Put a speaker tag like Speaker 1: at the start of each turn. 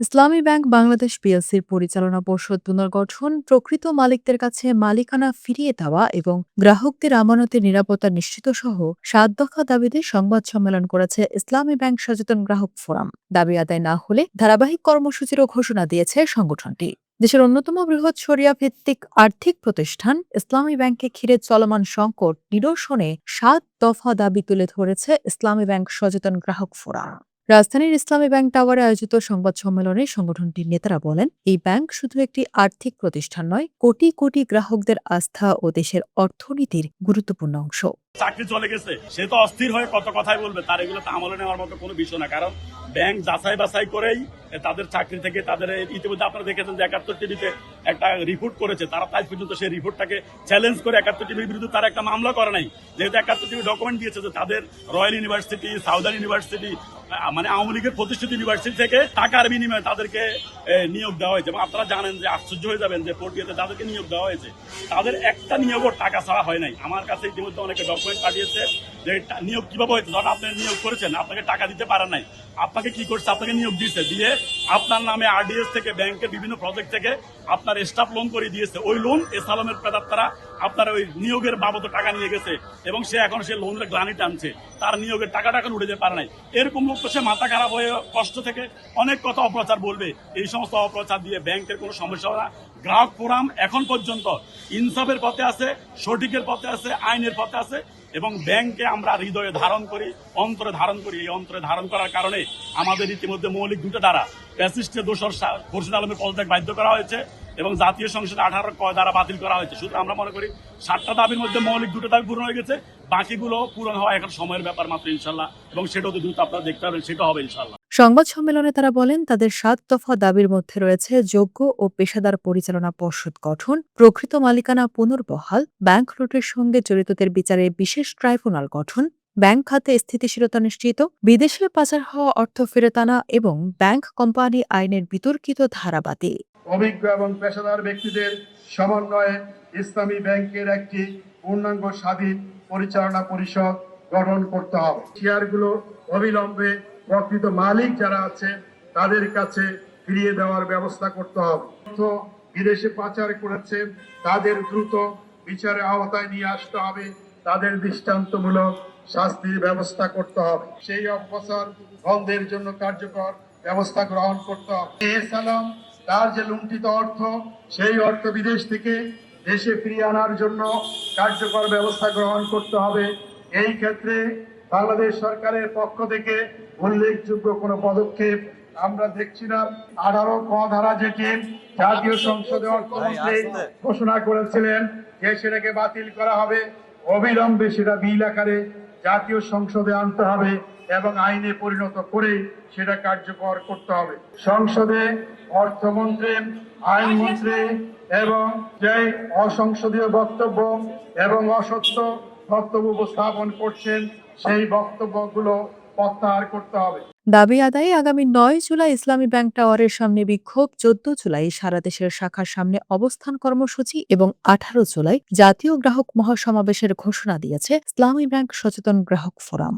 Speaker 1: ইসলামী bank Bangladesh পিএলসির পরিচালনা পর্ষদ পুনর্গঠন, প্রকৃত মালিকদের কাছে মালিকানা ফিরিয়ে দেওয়া এবং গ্রাহকদের আমানতের নিরাপত্তা নিশ্চিত সহ ৭ দফা দাবিতে সংবাদ সম্মেলন করেছে ইসলামী ব্যাংক সচেতন গ্রাহক ফোরাম। দাবি আদায় না হলে ধারাবাহিক কর্মসূচিরও ঘোষণা দিয়েছে সংগঠনটি। দেশের অন্যতম বৃহৎ শরিয়া ভিত্তিক আর্থিক প্রতিষ্ঠান ইসলামী ব্যাংককে ঘিরে চলমান সংকট নিরসনে ৭ দফা দাবি তুলে ধরেছে ইসলামী ব্যাংক সচেতন গ্রাহক ফোরাম। রাজধানীর ইসলামী ব্যাংক টাওয়ারে আয়োজিত সংবাদ সম্মেলনে সংগঠনটির নেতারা বলেন, এই ব্যাংক শুধু একটি আর্থিক প্রতিষ্ঠান নয়, কোটি কোটি গ্রাহকদের আস্থা ও দেশের অর্থনীতির গুরুত্বপূর্ণ অংশ।
Speaker 2: চাকরি চলে গেছে, সে তো অস্থির হয়ে কত কথাই বলবে, তার এগুলো তো আমলে নেওয়ার মতো কোনো বিষয় না। কারণ ব্যাংক যাচাই বাছাই করেই তাদের চাকরি থেকে তাদের ইতিমধ্যে আপনারা দেখেছেন যে ৭১ টিভিতে একটা রিপোর্ট করেছে, তারা তাই পর্যন্ত সেই রিপোর্টটাকে চ্যালেঞ্জ করে ৭১ টিভির বিরুদ্ধে তারা একটা মামলা করে নাই। যেহেতু ৭১ টিভি ডকুমেন্ট দিয়েছে যে তাদের রয়্যাল ইউনিভার্সিটি, সাউদার্ন ইউনিভার্সিটি, মানে আওয়ামী লীগের প্রতিষ্ঠিত ইউনিভার্সিটি থেকে টাকার বিনিময়ে তাদেরকে নিয়োগ দেওয়া হয়েছে। এবং আপনারা জানেন যে আশ্চর্য হয়ে যাবেন যে পটিয়াতে যাদেরকে নিয়োগ দেওয়া হয়েছে তাদের একটা নিয়োগও টাকা ছাড়া হয় নাই। আমার কাছে ইতিমধ্যে অনেকে ডকুমেন্ট পাঠিয়েছে যে নিয়োগ কিভাবে হয়েছে। ধরেন আপনি নিয়োগ করেছেন, আপনাকে টাকা দিতে পারেন নাই, আপনাকে কি করছে, আপনাকে নিয়োগ দিয়েছে, দিয়ে আপনার নামে আরডিএস থেকে ব্যাংকের বিভিন্ন প্রজেক্ট থেকে আপনার স্টাফ লোন করে দিয়েছে। ওই লোন এসালামের প্রেতাত্মারা আপনার ওই নিয়োগের বাবদ টাকা নিয়ে গেছে এবং সে এখন সে লোনের গ্লানি টানছে, তার নিয়োগের টাকাটা এখন উঠে যেতে পারে নাই। এরকম লোক তো সে মাথা খারাপ হয়ে কষ্ট থেকে অনেক কথা অপ্রচার বলবে। এই সমস্ত অপ্রচার দিয়ে ব্যাংকের কোনো সমস্যা হবে না। গ্রাহক ফোরাম এখন পর্যন্ত ইনসাফের পথে আছে, সঠিকের পথে আছে, আইনের পথে আছে এবং ব্যাংকে আমরা হৃদয়ে ধারণ করি, অন্তরে ধারণ করি। এই অন্তরে ধারণ করার কারণে আমাদের ইতিমধ্যে মৌলিক দুটো ধারা, ফ্যাসিস্টের দোসর খোরশেদ আলমের পদত্যাগ বাধ্য করা হয়েছে এবং জাতীয় সংসদে ১৮ ক ধারা বাতিল করা হয়েছে। সুতরাং আমরা মনে করি ৭টা দাবির মধ্যে মৌলিক দুটো দাবি পূরণ হয়ে গেছে, বাকিগুলো পূরণ হওয়া এখন সময়ের ব্যাপার মাত্র ইনশাল্লাহ। এবং সেটাও তো দ্রুত আপনারা দেখতে পাবেন, সেটা হবে ইনশাল্লাহ।
Speaker 1: সংবাদ সম্মেলনে তারা বলেন, তাদের ৭ দফা দাবির মধ্যে রয়েছে যোগ্য ও পেশাদার পরিচালনা পর্ষদ গঠন, প্রকৃত মালিকানা পুনর্বহাল, ব্যাংক লুটের সঙ্গে জড়িতদের বিচারে বিশেষ ট্রাইব্যুনাল গঠন, ব্যাংক খাতে স্থিতিশীলতা নিশ্চিত, বিদেশে পাচার হওয়া অর্থ ফেরত আনা এবং ব্যাংক কোম্পানি আইনের বিতর্কিত ধারা বাতিল।
Speaker 3: অভিজ্ঞ এবং পেশাদার ব্যক্তিদের সমন্বয়ে ইসলামী ব্যাংকের একটি পূর্ণাঙ্গ স্বাধীন পরিচালনা পরিষদ গঠন করতে হবে। শেয়ারগুলো অবিলম্বে প্রকৃত মালিক যারা আছে তাদের কাছে ফিরিয়ে দেওয়ার ব্যবস্থা করতে হবে। অর্থ বিদেশে পাচার করেছে তাদের দ্রুত বিচারের আওতায় নিয়ে আসতে হবে, তাদের দৃষ্টান্তমূলক শাস্তির ব্যবস্থা করতে হবে। সেই অপপ্রচার বন্ধের জন্য কার্যকর ব্যবস্থা গ্রহণ করতে হবে। সালাম তার যে লুণ্ঠিত অর্থ, সেই অর্থ বিদেশ থেকে দেশে ফিরিয়ে আনার জন্য কার্যকর ব্যবস্থা গ্রহণ করতে হবে। এই ক্ষেত্রে বাংলাদেশ সরকারের পক্ষ থেকে উল্লেখযোগ্য কোনো পদক্ষেপ আমরা দেখছি না। ১৮ ক ধারা যেটি জাতীয় সংসদে অর্থমন্ত্রী ঘোষণা করেছিলেন যে সেটাকে বাতিল করা হবে, অবিলম্বে সেটা বিল আকারে জাতীয় সংসদে আনতে হবে এবং আইনে পরিণত করে সেটা কার্যকর করতে হবে। সংসদে অর্থমন্ত্রী, আইনমন্ত্রী এবং যে অসংসদীয় বক্তব্য এবং অসত্য বক্তব্য উপস্থাপন করছেন সেই বক্তব্যগুলো প্রত্যাহার করতে হবে।
Speaker 1: দাবি আদায়ে আগামী ৯ জুলাই ইসলামী ব্যাংক টাওয়ারের সামনে বিক্ষোভ, ১৪ জুলাই সারা দেশের শাখার সামনে অবস্থান কর্মসূচি এবং ১৮ জুলাই জাতীয় গ্রাহক মহাসমাবেশের ঘোষণা দিয়েছে ইসলামী ব্যাংক সচেতন গ্রাহক ফোরাম।